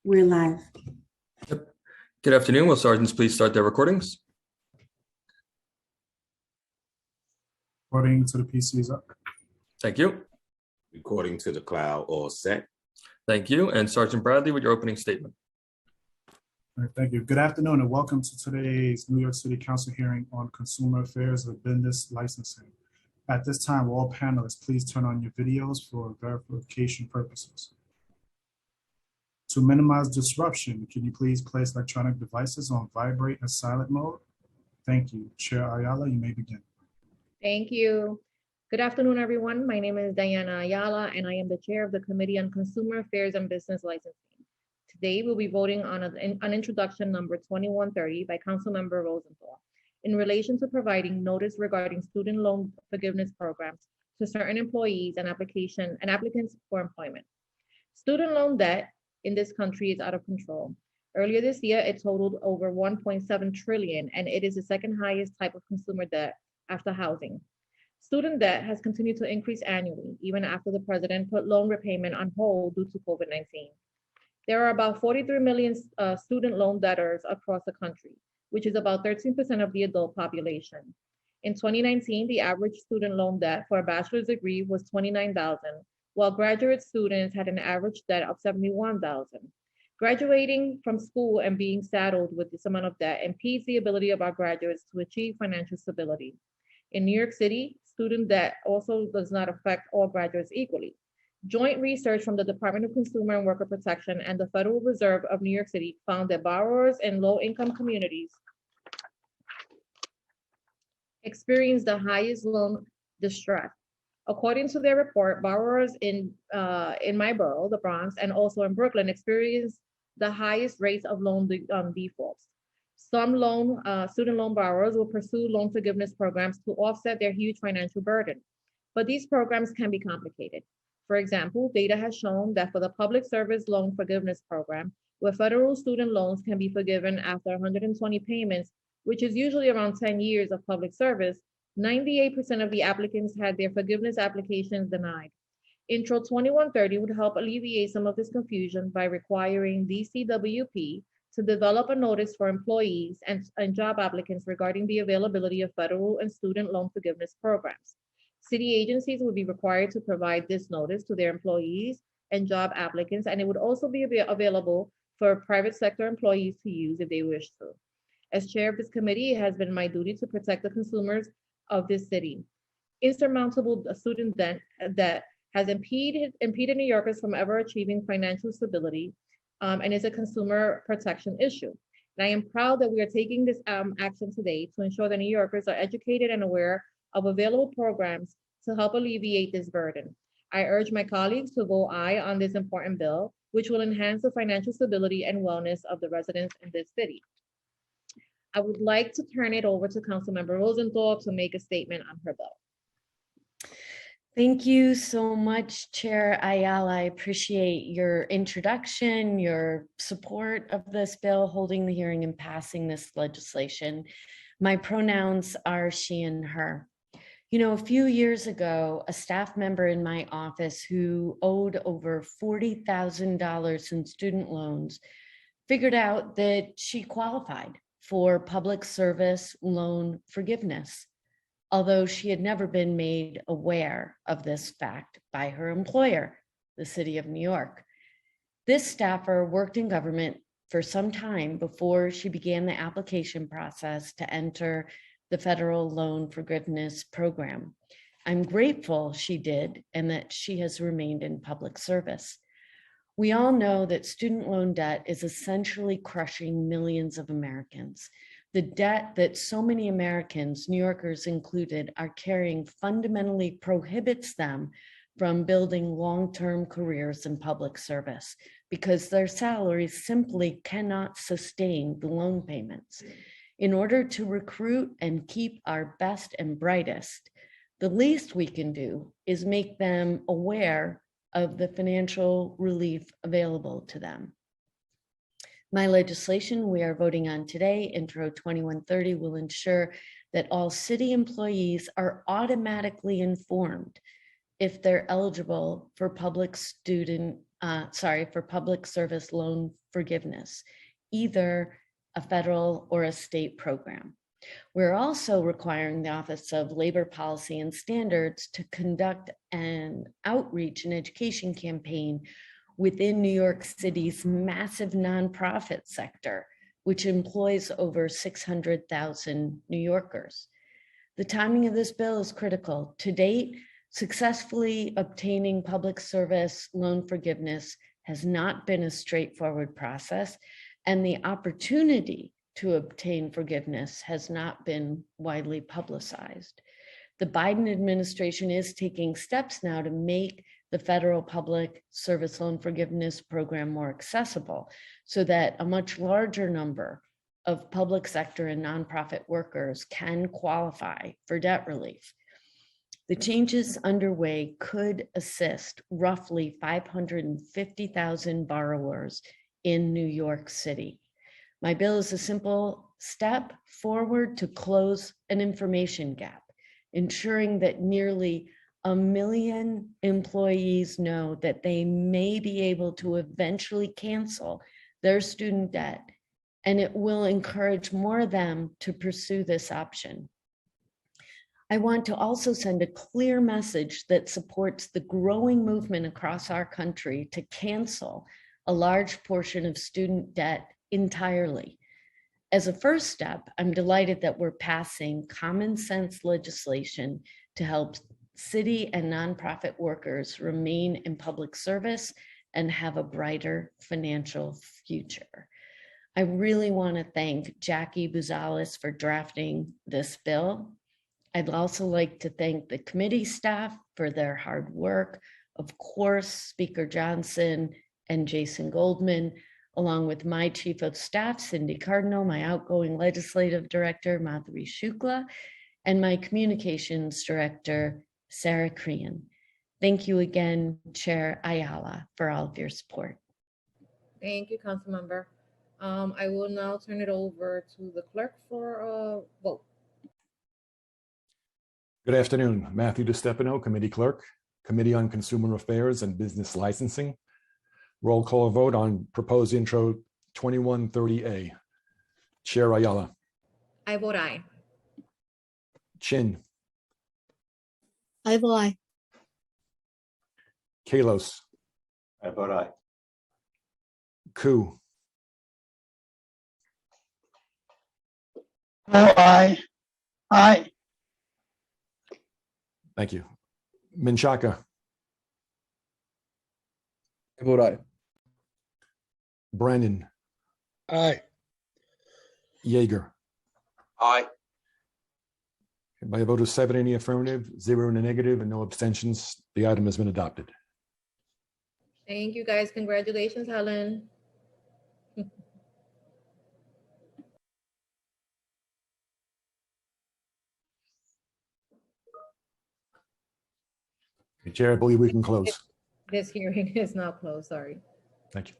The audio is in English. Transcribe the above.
We're live. Yep. Good afternoon. Will sergeants please start their recordings? Recording to the PC is up. Thank you. Recording to the cloud, all set. Thank you. And Sergeant Bradley with your opening statement. All right, thank you. Good afternoon and welcome to today's New York City Council hearing on consumer affairs of business licensing. At this time, all panelists, please turn on your videos for verification purposes. To minimize disruption, can you please place electronic devices on vibrate and silent mode? Thank you. Chair Ayala, you may begin. Thank you. Good afternoon, everyone. My name is Diana Ayala, and I am the chair of the Committee on Consumer Affairs and Business Licensing. Today, we'll be voting on an introduction number 2130 by Councilmember Rosenthal in relation to providing notice regarding student loan forgiveness programs to certain employees and applicants for employment. Student loan debt in this country is out of control. Earlier this year, it totaled over 1.7 trillion, and it is the second highest type of consumer debt after housing. Student debt has continued to increase annually, even after the president put loan repayment on hold due to COVID-19. There are about 43 million student loan debtors across the country, which is about 13% of the adult population. In 2019, the average student loan debt for a bachelor's degree was $29,000, while graduate students had an average debt of $71,000. Graduating from school and being saddled with this amount of debt impedes the ability of our graduates to achieve financial stability. In New York City, student debt also does not affect all graduates equally. Joint research from the Department of Consumer and Worker Protection and the Federal Reserve of New York City found that borrowers in low-income communities experience the highest loan distress. According to their report, borrowers in my borough, the Bronx, and also in Brooklyn experience the highest rates of loan defaults. Some student loan borrowers will pursue loan forgiveness programs to offset their huge financial burden, but these programs can be complicated. For example, data has shown that for the Public Service Loan Forgiveness Program, where federal student loans can be forgiven after 120 payments, which is usually around 10 years of public service, 98% of the applicants had their forgiveness applications denied. Intro 2130 would help alleviate some of this confusion by requiring DCWP to develop a notice for employees and job applicants regarding the availability of federal and student loan forgiveness programs. City agencies would be required to provide this notice to their employees and job applicants, and it would also be available for private sector employees to use if they wish to. As chair of this committee, it has been my duty to protect the consumers of this city. Insurmountable student debt has impeded New Yorkers from ever achieving financial stability and is a consumer protection issue. And I am proud that we are taking this action today to ensure that New Yorkers are educated and aware of available programs to help alleviate this burden. I urge my colleagues to vote aye on this important bill, which will enhance the financial stability and wellness of the residents in this city. I would like to turn it over to Councilmember Rosenthal to make a statement on her bill. Thank you so much, Chair Ayala. I appreciate your introduction, your support of this bill, holding the hearing and passing this legislation. My pronouns are she and her. You know, a few years ago, a staff member in my office who owed over $40,000 in student loans figured out that she qualified for public service loan forgiveness, although she had never been made aware of this fact by her employer, the City of New York. This staffer worked in government for some time before she began the application process to enter the federal loan forgiveness program. I'm grateful she did and that she has remained in public service. We all know that student loan debt is essentially crushing millions of Americans. The debt that so many Americans, New Yorkers included, are carrying fundamentally prohibits them from building long-term careers in public service because their salaries simply cannot sustain the loan payments. In order to recruit and keep our best and brightest, the least we can do is make them aware of the financial relief available to them. My legislation we are voting on today, Intro 2130, will ensure that all city employees are automatically informed if they're eligible for public student for public service loan forgiveness, either a federal or a state program. We're also requiring the Office of Labor Policy and Standards to conduct an outreach and education campaign within New York City's massive nonprofit sector, which employs over 600,000 New Yorkers. The timing of this bill is critical. To date, successfully obtaining public service loan forgiveness has not been a straightforward process, and the opportunity to obtain forgiveness has not been widely publicized. The Biden administration is taking steps now to make the federal public service loan forgiveness program more accessible so that a much larger number of public sector and nonprofit workers can qualify for debt relief. The changes underway could assist roughly 550,000 borrowers in New York City. My bill is a simple step forward to close an information gap, ensuring that nearly 1 million employees know that they may be able to eventually cancel their student debt, and it will encourage more of them to pursue this option. I want to also send a clear message that supports the growing movement across our country to cancel a large portion of student debt entirely. As a first step, I'm delighted that we're passing common sense legislation to help city and nonprofit workers remain in public service and have a brighter financial future. I really want to thank Jackie Buzales for drafting this bill. I'd also like to thank the committee staff for their hard work. Of course, Speaker Johnson and Jason Goldman, along with my chief of staff, Cindy Cardinal, my outgoing legislative director, Madhuri Shukla, and my communications director, Sarah Crean. Thank you again, Chair Ayala, for all of your support. Thank you, Councilmember. I will now turn it over to the clerk for a vote. Good afternoon. Matthew DeStefano, Committee Clerk, Committee on Consumer Affairs and Business Licensing. Roll call vote on proposed intro 2130A. Chair Ayala. I vote aye. Chin. I vote aye. Kalos. I vote aye. Ku. Vote aye. Aye. Thank you. Menchaca. I vote aye. Brandon. Aye. Yeager. Aye. By a vote of 7 in the affirmative, 0 in the negative, and no abstentions, the item has been adopted. Thank you, guys. Congratulations, Helen. Chair, I believe we can close. This hearing is now closed, sorry. Thank you.